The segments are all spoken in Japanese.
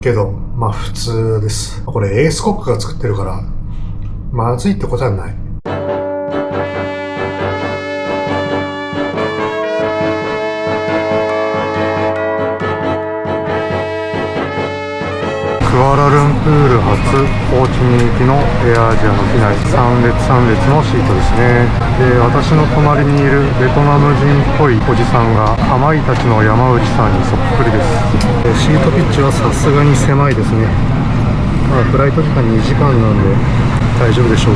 けど、まあ普通です。これエースコックが作ってるから、まずいってことはない。クアラルンプール発ホーチミン行きのエアアジアの機内3列3列のシートですね。で、私の隣にいるベトナム人っぽいおじさんがかまいたちの山内さんにそっくりです。シートピッチはさすがに狭いですね。まあフライト時間2時間なんで大丈夫でしょう。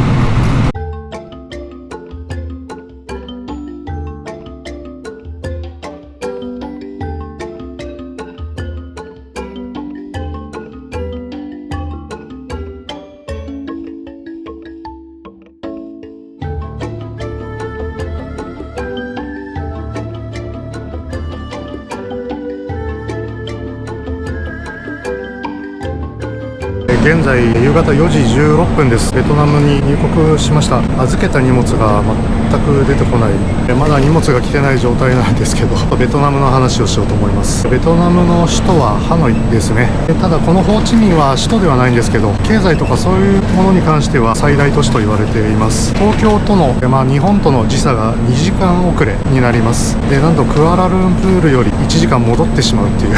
現在夕方4時16分です。ベトナムに入国しました。預けた荷物が全く出てこない。まだ荷物が来てない状態なんですけど、ベトナムの話をしようと思います。ベトナムの首都はハノイですね。ただこのホーチミンは首都ではないんですけど、経済とかそういうものに関しては最大都市と言われています。東京との、日本との時差が2時間遅れになります。で、なんとクアラルンプールより1時間戻ってしまうっていう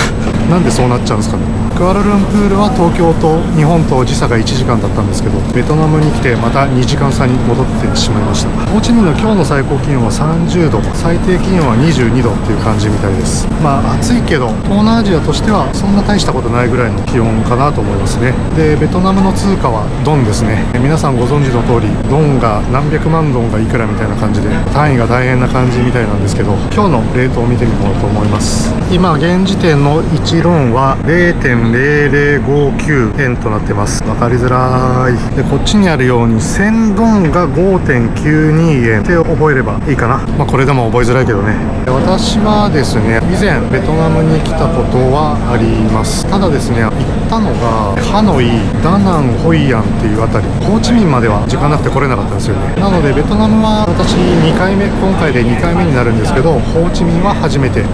なんでそうなっちゃうんですかね。クアラルンプールは東京と日本と時差が1時間だったんですけど、ベトナムに来てまた2時間差に戻ってしまいました。ホーチミンの今日の最高気温は30度、最低気温は22度っていう感じみたいです。暑いけど東南アジアとしてはそんな大したことないぐらいの気温かなと思いますね。で、ベトナムの通貨はドンですね。皆さんご存知の通りドンが何百万ドンがいくらみたいな感じで単位が大変な感じみたいなんですけど、今日のレートを見てみようと思います。今現時点の1ロンは 0.0059 円となってます。わかりづらい。で、こっちにあるように1000ドンが 5.92 円って覚えればいいかな。これでも覚えづらいけどね。私はですね、以前ベトナムに来たことはあります。ただですね、行ったのがハノイ、ダナン、ホイアンっていうあたり、ホーチミンまでは時間なくて来れなかったんですよね。なのでベトナムは私2回目、今回で2回目になるんですけど、ホーチミンは初めて、来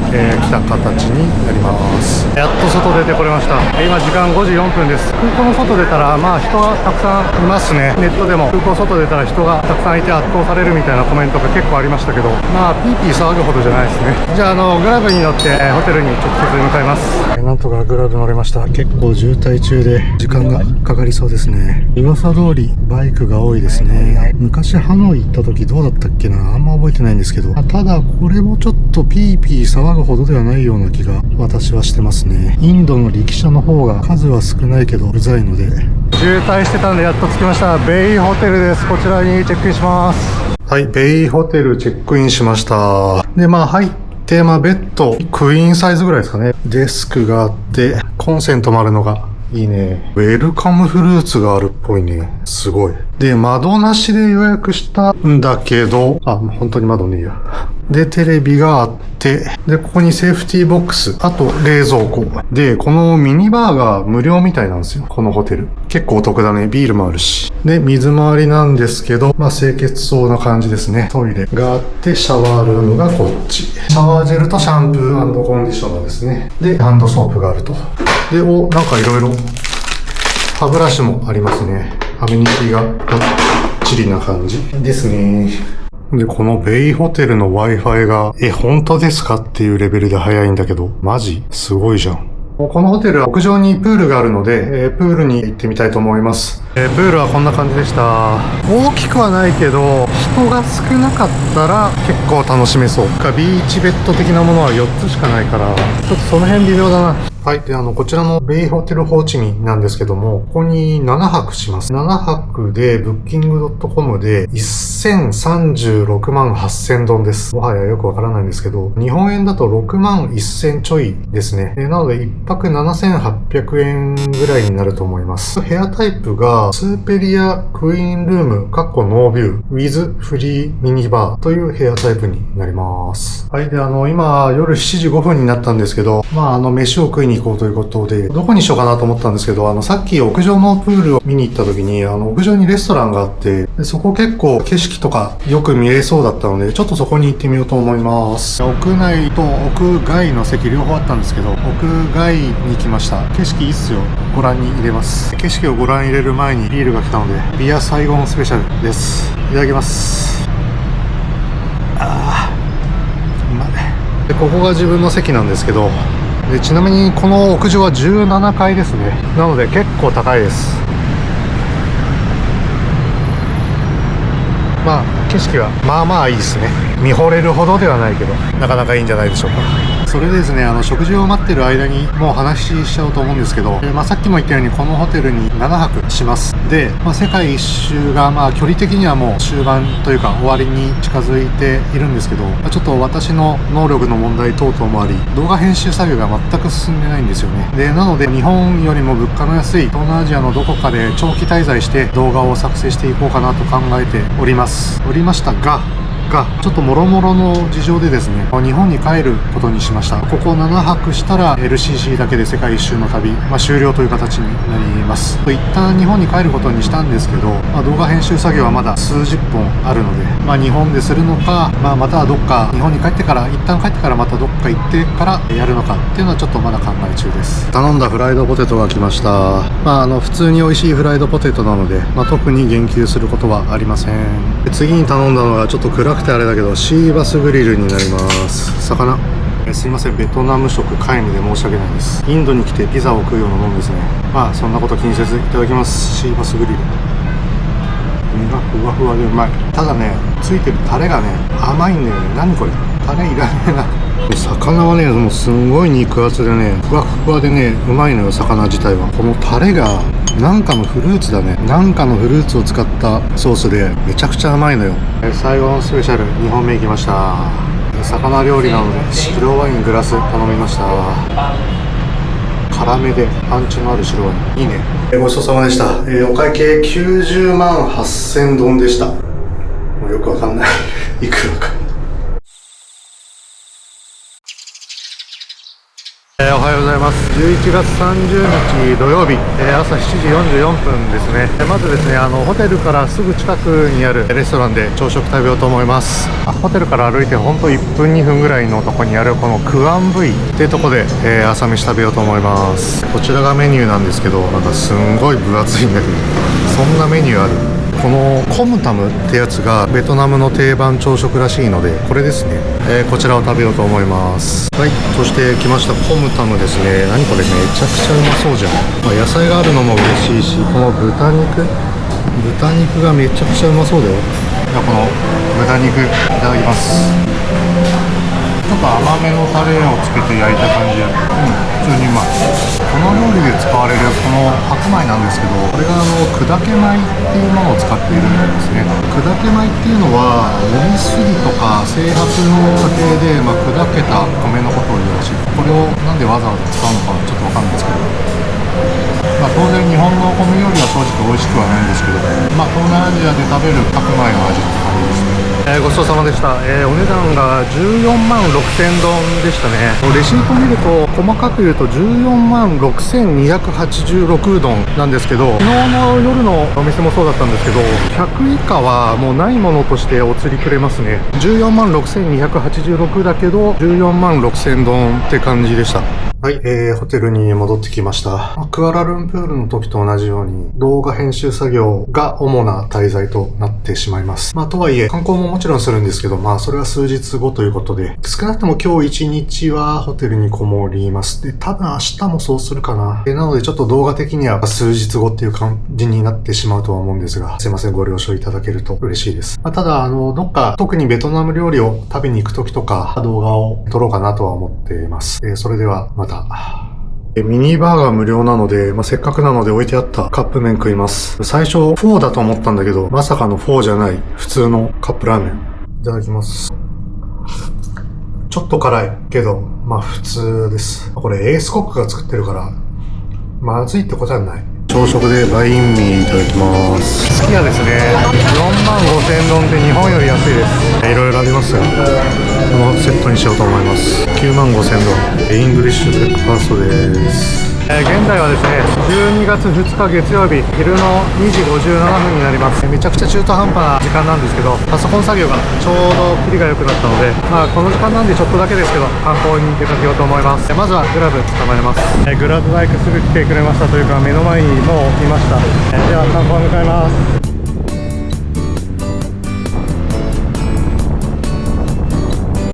た形になります。やっと外出てこれました。今時間5時4分です。空港の外出たら人がたくさんいますね。ネットでも空港外出たら人がたくさんいて圧倒されるみたいなコメントが結構ありましたけど、ピーピー騒ぐほどじゃないですね。じゃあグラブに乗ってホテルに直接向かいます。なんとかグラブ乗れました。結構渋滞中で時間がかかりそうですね。噂通りバイクが多いですね。昔ハノイ行った時どうだったっけな、あんま覚えてないんですけど、ただこれもちょっとピーピー騒ぐほどではないような気が私はしてますね。インドの力車の方が数は少ないけどうざいので。渋滞してたんでやっと着きました。ベイホテルです。こちらにチェックインします。はい、ベイホテルチェックインしました。で、入って、ベッド、クイーンサイズぐらいですかね。デスクがあって、コンセントもあるのがいいね。ウェルカムフルーツがあるっぽいね。すごい。で、窓なしで予約したんだけど、本当に窓ねえや。で、テレビがあって、で、ここにセーフティーボックス、あと冷蔵庫。で、このミニバーが無料みたいなんですよ。このホテル。結構お得だね。ビールもあるし。で、水回りなんですけど、清潔そうな感じですね。トイレがあって、シャワールームがこっち。シャワージェルとシャンプー&コンディショナーですね。で、ハンドソープがあると。で、なんかいろいろ、歯ブラシもありますね。アメニティがバッチリな感じですね。で、このベイホテルの Wi-Fi が、本当ですかっていうレベルで早いんだけど、マジすごいじゃん。このホテルは屋上にプールがあるので、プールに行ってみたいと思います。プールはこんな感じでした。大きくはないけど、人が少なかったら結構楽しめそう。ビーチベッド的なものは4つしかないから、ちょっとその辺微妙だな。はい。で、こちらのベイホテルホーチミンなんですけども、ここに7泊します。7泊で、ブッキング .com で1036万8000ドンです。もはやよくわからないんですけど、日本円だと6万1000ちょいですね。なので、1泊7800円ぐらいになると思います。部屋タイプが、スーペリアクイーンルーム、ノービュー、ウィズフリーミニバーという部屋タイプになります。はい。で、今、夜7時5分になったんですけど、飯を食いにに行こうということで、どこにしようかなと思ったんですけど、さっき屋上のプールを見に行った時に、屋上にレストランがあって、でそこ結構景色とかよく見えそうだったので、ちょっとそこに行ってみようと思います。屋内と屋外の席両方あったんですけど、屋外に来ました。景色いいっすよ。ご覧に入れます。景色をご覧入れる前にビールが来たので、ビアサイゴンスペシャルです。いただきます。うまい。で、ここが自分の席なんですけど、でちなみにこの屋上は17階ですね。なので結構高いです。まあ景色はまあまあいいですね。見惚れるほどではないけど、なかなかいいんじゃないでしょうか。それでですね、食事を待ってる間にもう話しちゃおうと思うんですけど、さっきも言ったようにこのホテルに7泊します。で、世界一周が距離的にはもう終盤というか終わりに近づいているんですけど、ちょっと私の能力の問題等々もあり、動画編集作業が全く進んでないんですよね。で、なので日本よりも物価の安い東南アジアのどこかで長期滞在して動画を作成していこうかなと考えておりましたが、ちょっともろもろの事情でですね、日本に帰ることにしました。ここ7泊したら LCC だけで世界一周の旅、終了という形になります。一旦日本に帰ることにしたんですけど、動画編集作業はまだ数十本あるので、日本でするのか、またはどっか日本に帰ってから、一旦帰ってからまたどっか行ってからやるのかっていうのはちょっとまだ考え中です。頼んだフライドポテトが来ました。普通に美味しいフライドポテトなので、特に言及することはありません。で、次に頼んだのがちょっと暗くてあれだけど、シーバスグリルになります。魚。すいません、ベトナム食皆無で申し訳ないです。インドに来てピザを食うようなもんですね。そんなこと気にせずいただきます。シーバスグリル、身がふわふわでうまい。ただね、ついてるタレがね甘いんだよね。何これ、タレいらねえな。魚はね、もうすんごい肉厚でね、ふわふわでね、うまいのよ、魚自体は。このタレがなんかのフルーツだね。なんかのフルーツを使ったソースでめちゃくちゃ甘いのよ。最後のスペシャル2本目いきました。魚料理なので白ワイングラス頼みました。辛めでパンチのある白ワインいいね。ごちそうさまでした。お会計90万8000ドンでした。もうよくわかんないいくらか。おはようございます。11月30日土曜日、朝7時44分ですね。まずですね、ホテルからすぐ近くにあるレストランで朝食食べようと思います。ホテルから歩いてほんと1分2分ぐらいのとこにあるこのクアンブイっていうとこで、朝飯食べようと思います。こちらがメニューなんですけど、なんかすんごい分厚いんだけど、そんなメニューある。このコムタムってやつがベトナムの定番朝食らしいので、これですね、こちらを食べようと思います。はい、そして来ましたコムタムですね。何これ、めちゃくちゃうまそうじゃん。野菜があるのも嬉しいし、この豚肉がめちゃくちゃうまそうだよ。じゃあこの豚肉いただきます。ちょっと甘めのタレをつけて焼いた感じで、普通にうまい。この料理で使われるこの白米なんですけど、これが砕け米っていうものを使っているみたいですね。砕け米っていうのは飲みすぎとか精白の過程で、砕けた米のことを言うらしい。これをなんでわざわざ使うのかはちょっとわかんないですけど、当然日本の米料理は正直美味しくはないんですけど、東南アジアで食べる白米の味って感じですね。ごちそうさまでした。お値段が14万6000ドンでしたね。レシート見ると細かく言うと14万6286ドンなんですけど、昨日の夜のお店もそうだったんですけど、100以下はもうないものとしてお釣りくれますね。14万6286だけど14万6000ドンって感じでした。はい、ホテルに戻ってきました。クアラルンプールの時と同じように動画編集作業が主な滞在となってしまいます。とはいえ観光ももちろんするんですけど、それは数日後ということで、少なくとも今日1日はホテルにこもります。で、多分明日もそうするかな。なのでちょっと動画的には数日後っていう感じになってしまうとは思うんですが、すいません、ご了承いただけると嬉しいです。ただ、どっか特にベトナム料理を食べに行く時とか動画を撮ろうかなとは思っています。それではまた。ミニバーガー無料なので、せっかくなので置いてあったカップ麺食います。最初フォーだと思ったんだけど、まさかのフォーじゃない普通のカップラーメン。いただきます。ちょっと辛いけど、普通です。これエースコックが作ってるから、まずいってことはない。朝食でバインミーいただきます。すき家ですね。45,000丼って日本より安いです。いろいろありますが、このセットにしようと思います。95,000丼イングリッシュブレックファーストです。現在はですね、12月2日月曜日昼の2時57分になります。めちゃくちゃ中途半端な時間なんですけど、パソコン作業がちょうどキリが良くなったので、この時間なんでちょっとだけですけど観光に出かけようと思います。まずはグラブ捕まえます。グラブバイクすぐ来てくれましたというか、目の前にもういました。では観光に向かいます。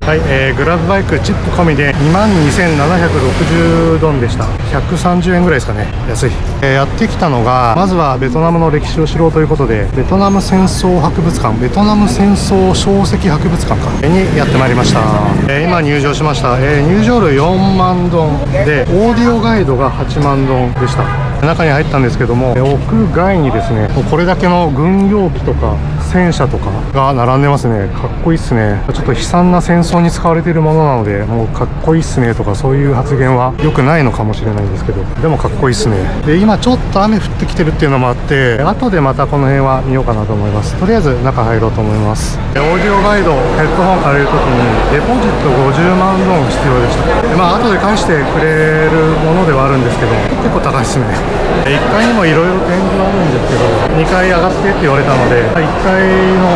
はい、グラブバイクチップ込みで22,760ドンでした。130円ぐらいですかね。安い。やってきたのが、まずはベトナムの歴史を知ろうということで、ベトナム戦争博物館、ベトナム戦争小石博物館かにやってまいりました。今入場しました。入場料4万ドンで、オーディオガイドが8万ドンでした。中に入ったんですけども、屋外にですね、これだけの軍用機とか戦車とかが並んでますね。かっこいいっすね。ちょっと悲惨な戦争に使われているものなので、もうかっこいいっすねとかそういう発言は良くないのかもしれないんですけど、でもかっこいいっすね。で、今ちょっと雨降ってきてるっていうのもあって、後でまたこの辺は見ようかなと思います。とりあえず中入ろうと思います。オーディオガイド、ヘッドホン借りるときにデポジット50万ドン必要でした。で、後で返してくれるものではあるんですけど、結構高いっすね。1階にもいろいろ展示はあるんですけど、2階上がってって言われたので、1階の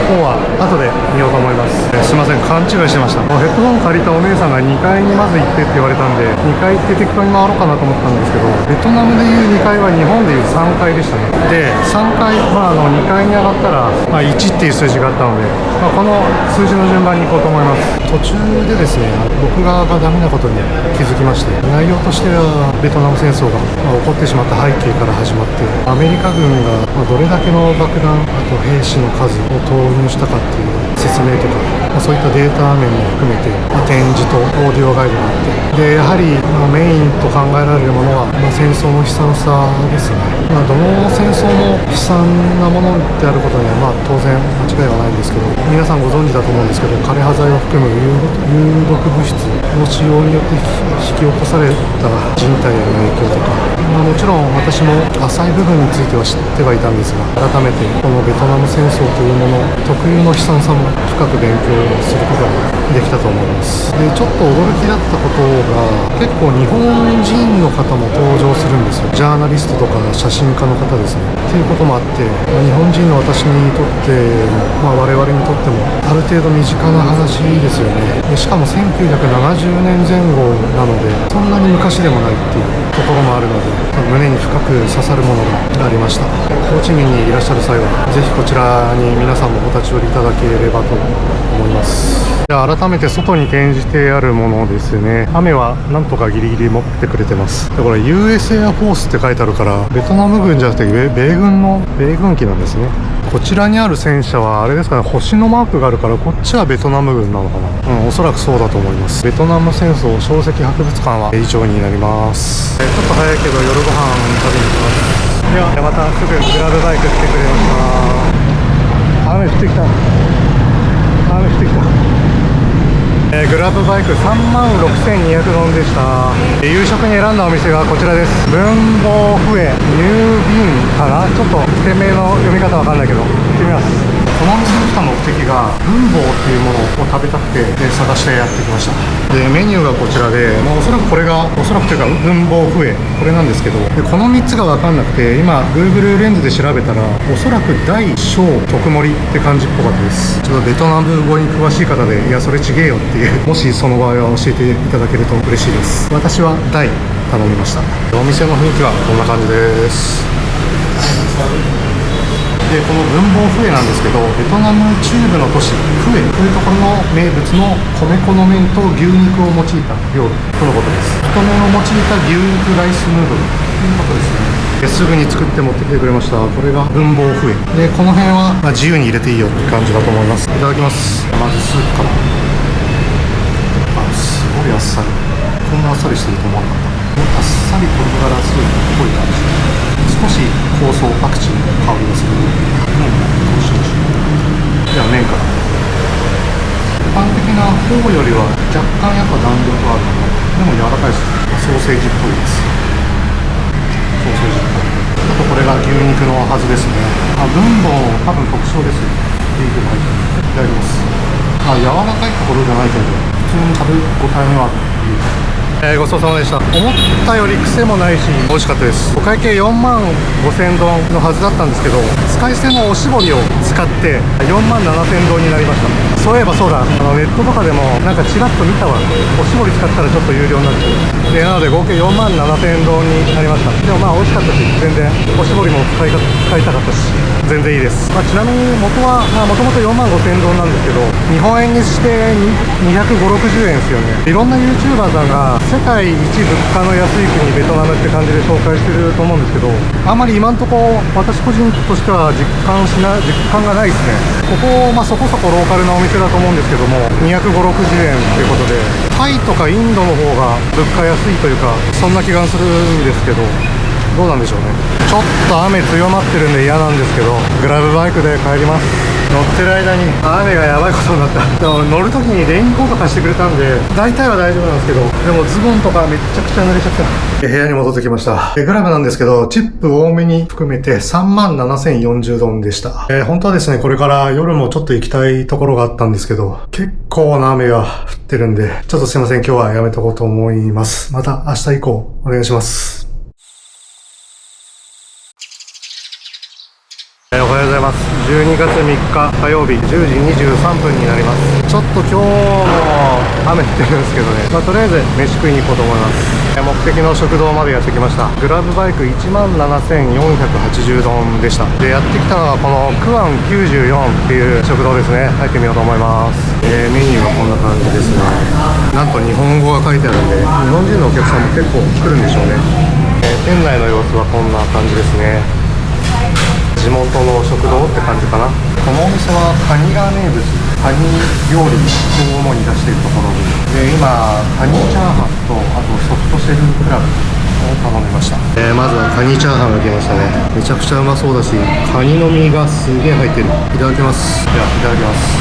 方は後で見ようと思います。すいません、勘違いしてました。ヘッドホン借りたお姉さんが2階にまず行ってって言われたんで、2階行って適当に回ろうかなと思ったんですけど、ベトナムでいう2階は日本でいう3階でしたね。で、3階、2階に上がったら、1っていう数字があったので、この数字の順番に行こうと思います。途中でですね、僕側がダメなことに気づきまして、内容としてはベトナム戦争が起こってしまった背景から始まって、アメリカ軍がどれだけの爆弾、あと兵士の数を投入したかっていう説明とか、そういったデータ面も含めて、展示とオーディオガイドがあって、でやはり、メインと考えられるものは、戦争の悲惨さですね。どの戦争も悲惨なものであることには、当然間違いはないんですけど、皆さんご存知だと思うんですけど、枯葉剤を含む有毒物質の使用によって引き起こされた人体への影響とか、もちろん私も浅い部分については知ってはいたんですが、改めてこのベトナム戦争というもの特有の悲惨さも深く勉強することができたと思います。で、ちょっと驚きだったことが、結構日本人の方も登場するんですよ。ジャーナリストとか写真家の方ですね。っていうこともあって、日本人の私にとっても、我々にとってもある程度身近な話ですよね。でしかも1970年前後なので、そんなに昔でもないっていうところもあるので、胸に深く刺さるものがありました。ホーチミンにいらっしゃる際は、ぜひこちらに皆さんもお立ち寄りいただければと思います。では改めて外に展示してあるものですね。雨はなんとかギリギリ持ってくれてます。でこれ US エアフォースって書いてあるから、ベトナム軍じゃなくて米軍機なんですね。こちらにある戦車はあれですかね、星のマークがあるから、こっちはベトナム軍なのかな。おそらくそうだと思います。ベトナム戦争小石博物館は以上になります。ちょっと早いけど夜ご飯食べに行きます。ではまたすぐグラブバイク来てくれました。雨降ってきた。グラブバイク36,200ドンでした。夕食に選んだお店がこちらです。文房フエニュービンかな。ちょっと店名の読み方わかんないけど行ってみます。このお店に来た目的が文房っていうものを食べたくて探してやってきました。でメニューがこちらで、おそらくこれがおそらくというか文房フエこれなんですけど、でこの3つが分かんなくて今 Google レンズで調べたら、おそらく大小特盛りって感じっぽかったです。ちょっとベトナム語に詳しい方で、いやそれちげえよっていう、もしその場合は教えていただけると嬉しいです。私は大頼みました。お店の雰囲気はこんな感じです。でこの文房フエなんですけど、ベトナム中部の都市フエというところの名物の米粉の麺と牛肉を用いた料理とのことです。太麺を用いた牛肉ライスヌードルということですね。すぐに作って持ってきてくれました。これが文房フエで、この辺は自由に入れていいよって感じだと思います。いただきます。まずスープから。すごいあっさり。こんなあっさりしてると思わなかった。あっさり鶏ガラスープっぽい感じ。少し香草パクチーの香りがする麺も美味しい。では麺から。一般的なフォーよりは若干やっぱ弾力あるかな。でも柔らかいです。ソーセージっぽいです。ソーセージっぽい。のはずですね。分母多分特徴ですよ。ビーフが入ってる。いただきます。柔らかいところじゃないけど普通に食べ応えのあるビーフ。ごちそうさまでした。思ったより癖もないし美味しかったです。お会計4万5000ドンのはずだったんですけど、使い捨てのおしぼりを使って4万7000ドンになりました。そういえばそうだ、ネットとかでもなんかちらっと見たわ。おしぼり使ったらちょっと有料になっちゃうで、なので合計4万7000ドンになりました。でもまあ美味しかったし、全然おしぼりも使いたかったし全然いいです。ちなみに元はもともと4万5000ドンなんですけど、日本円にして250-60円ですよね。いろんな YouTuber さんが世界一物価の安い国ベトナムって感じで紹介してると思うんですけど、あんまり今んとこ私個人としては実感がないですね。ここ、そこそこローカルなお店だと思うんですけども、250-60円っていうことで、タイとかインドの方が物価安いというか、そんな気がするんですけど、どうなんでしょうね。ちょっと雨強まってるんで嫌なんですけど、グラブバイクで帰ります。乗ってる間に雨がやばいことになった。でも乗るときにレインコート貸してくれたんで大体は大丈夫なんですけど、でもズボンとかめっちゃくちゃ濡れちゃった。部屋に戻ってきました。グラブなんですけど、チップ多めに含めて3万7040ドンでした。本当はですね、これから夜もちょっと行きたいところがあったんですけど、結構な雨が降ってるんで、ちょっとすいません、今日はやめとこうと思います。また明日以降お願いします。おはようございます。12月3日火曜日10時23分になります。ちょっと今日も雨降ってるんですけどね、とりあえず飯食いに行こうと思います。目的の食堂までやってきました。グラブバイク17,480ドンでした。で、やってきたのはこのクアン94っていう食堂ですね。入ってみようと思います。メニューはこんな感じですね。なんと日本語が書いてあるんで、日本人のお客さんも結構来るんでしょうね。店内の様子はこんな感じですね。地元の食堂って感じかな。このお店はカニが名物、カニ料理を主に出しているところで、今カニチャーハンとあとソフトシェルクラブを頼みました。まずはカニチャーハンが来ましたね。めちゃくちゃうまそうだし、カニの身がすげえ入ってる。いただきます。ではいただきます。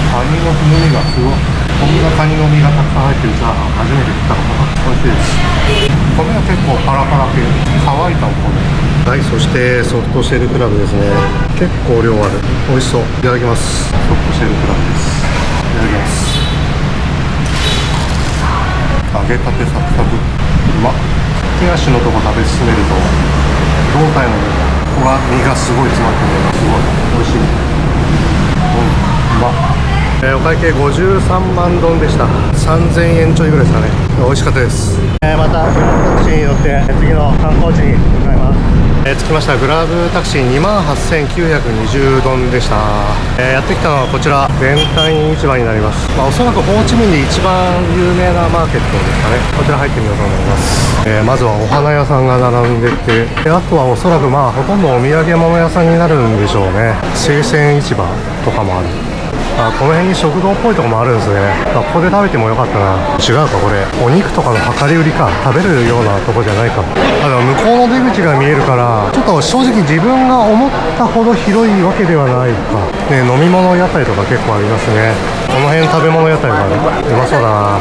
カニの風味がすごい。こんなカニの身がたくさん入ってるチャーハン初めて食ったのかな。美味しいです。米は結構パラパラ系、乾いたお米。はい、そしてソフトシェルクラブですね。結構量ある。美味しそう。いただきます。ソフトシェルクラブです。いただきます。揚げたてサクサク。うまっ。手足のとこ食べ進めると胴体の部分は身がすごい詰まってる。すごい美味しい。うまっ。お会計53万ドンでした。3000円ちょいぐらいですかね。美味しかったです。またグラブタクシーに乗って次の観光地に向かいます。着きました。グラブタクシー28,920ドンでした。やってきたのはこちらベンタイン市場になります。おそらくホーチミンで一番有名なマーケットですかね。こちら入ってみようと思います。まずはお花屋さんが並んでて、あとはおそらくほとんどお土産物屋さんになるんでしょうね。生鮮市場とかもある。この辺に食堂っぽいとこもあるんですね。ここで食べてもよかったな。違うか、これお肉とかの量り売りか。食べるようなとこじゃないか。でも向こうの出口が見えるから、ちょっと正直自分が思ったほど広いわけではないかね。飲み物屋台とか結構ありますね。この辺食べ物屋台がある。うまそうだな。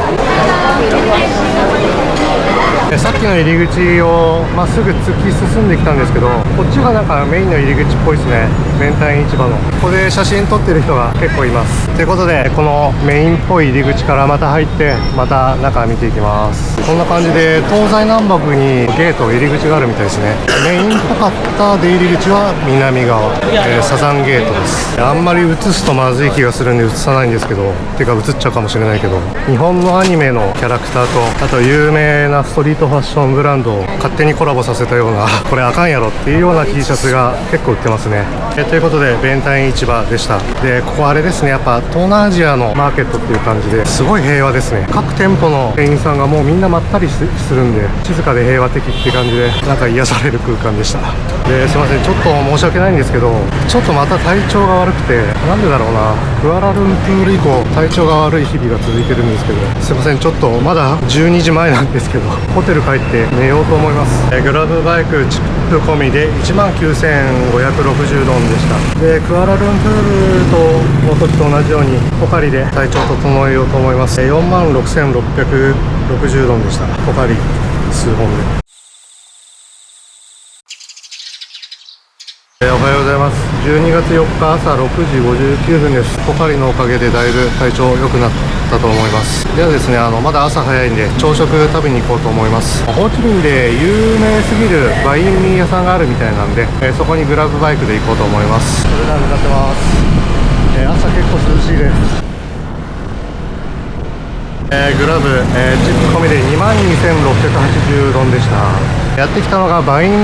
さっきの入り口をまっすぐ突き進んできたんですけど、こっちがなんかメインの入り口っぽいですね。ベンタイン市場のここで写真撮ってる人が結構います。ということで、このメインっぽい入り口からまた入ってまた中見ていきます。こんな感じで東西南北にゲート入り口があるみたいですね。メインっぽかった出入り口は南側、サザンゲートです。あんまり映すとまずい気がするんで映さないんですけど、てか映っちゃうかもしれないけど、日本のアニメのキャラクターとあと有名なストリートファッションブランドを勝手にコラボさせたようなこれあかんやろっていうような T シャツが結構売ってますね。ということでベンタイン市場でした。で、ここあれですね、やっぱ東南アジアのマーケットっていう感じですごい平和ですね。各店舗の店員さんがもうみんなまったりするんで、静かで平和的って感じでなんか癒される空間でした。ですいません、ちょっと申し訳ないんですけど、ちょっとまた体調が悪くて、なんでだろうな、クアラルンプール以降体調が悪い日々が続いてるんですけど、すいません、ちょっとまだ12時前なんですけどホテル帰って寝ようと思います。グラブバイクチップ込みで19,560ドンでした。で、クアラルンプールとの時と同じようにポカリで体調整えようと思います。46,660ドンでした。ポカリ数本で。ございます。12月4日朝6時59分です。ポカリのおかげでだいぶ体調良くなったと思います。ではですね、まだ朝早いんで朝食食べに行こうと思います。ホーチミンで有名すぎるバインミー屋さんがあるみたいなんで、そこにグラブバイクで行こうと思います。それでは向かってます。朝結構涼しいです。グラブ、チップ込みで22,680ドンでした。やってきたのがバインミ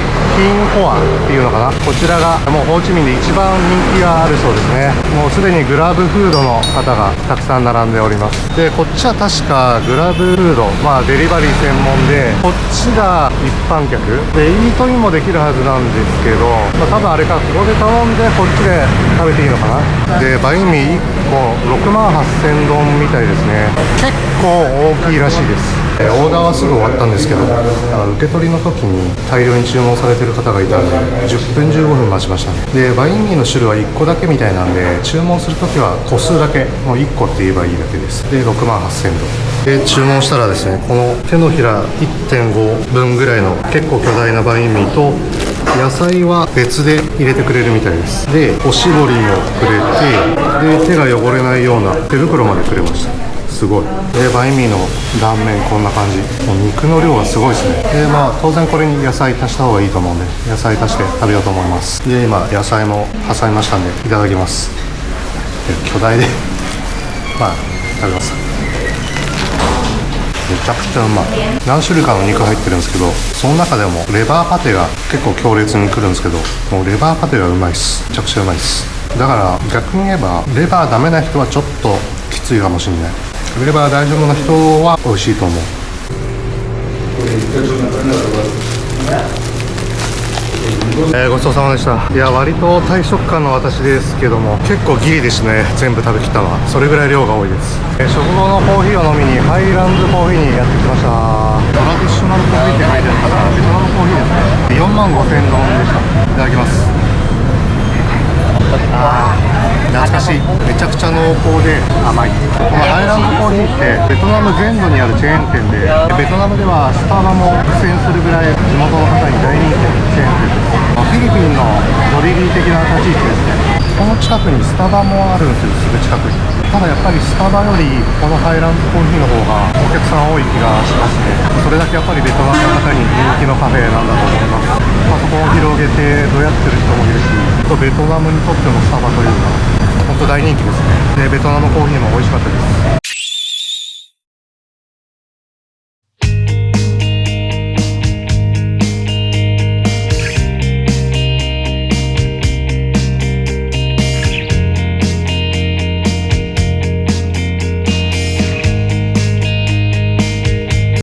ーキンフォアっていうのかな。こちらがもうホーチミンで一番人気があるそうですね。もうすでにグラブフードの方がたくさん並んでおります。でこっちは確かグラブフード、デリバリー専門で、こっちが一般客でイートインもできるはずなんですけど、多分あれか、ここで頼んでこっちで食べていいのかな。でバインミー1個68,000ドンみたいですね。結構大きいらしいです。オーダーはすぐ終わったんですけど、受け取りの時に大量に注文されてる方がいたんで10分15分待ちましたね。でバインミーの種類は1個だけみたいなんで、注文する時は個数だけ、もう1個って言えばいいだけです。で68,000ドで注文したらですね、この手のひら 1.5 分ぐらいの結構巨大なバインミーと、野菜は別で入れてくれるみたいです。でおしぼりもくれて、で手が汚れないような手袋までくれました。すごい。でバインミーの断面こんな感じ。もう肉の量がすごいですね。で当然これに野菜足した方がいいと思うんで、野菜足して食べようと思います。で今野菜も挟みましたんでいただきます。巨大で食べます。めちゃくちゃうまい。何種類かの肉入ってるんですけど、その中でもレバーパテが結構強烈にくるんですけど、もうレバーパテがうまいっす。めちゃくちゃうまいっす。だから逆に言えばレバーダメな人はちょっときついかもしれない。レバー大丈夫な人は美味しいと思う。ごちそうさまでした。いや割と大食感の私ですけども、結構ギリでしたね。全部食べきったのはそれぐらい量が多いです。食後のコーヒーを飲みにハイランズコーヒーにやってきました。トラディショナルコーヒーって書いてあるからベトナムコーヒーですね。45,000ドンでした。いただきます。懐かしい。めちゃくちゃ濃厚で甘い。このハイランドコーヒーってベトナム全土にあるチェーン店で、ベトナムではスタバも苦戦するぐらい地元の方に大人気のチェーン店です。フィリピンのドリリー的な立ち位置ですね。この近くにスタバもあるんですよ、すぐ近くに。ただやっぱりスタバよりこのハイランドコーヒーの方がお客さん多い気がしますね。それだけやっぱりベトナムの方に人気のカフェなんだと思います。パソコンを広げてどうやってる人もいるし、ベトナムにとってもスタバというか本当大人気ですね。でベトナムコーヒーも美味しかったです。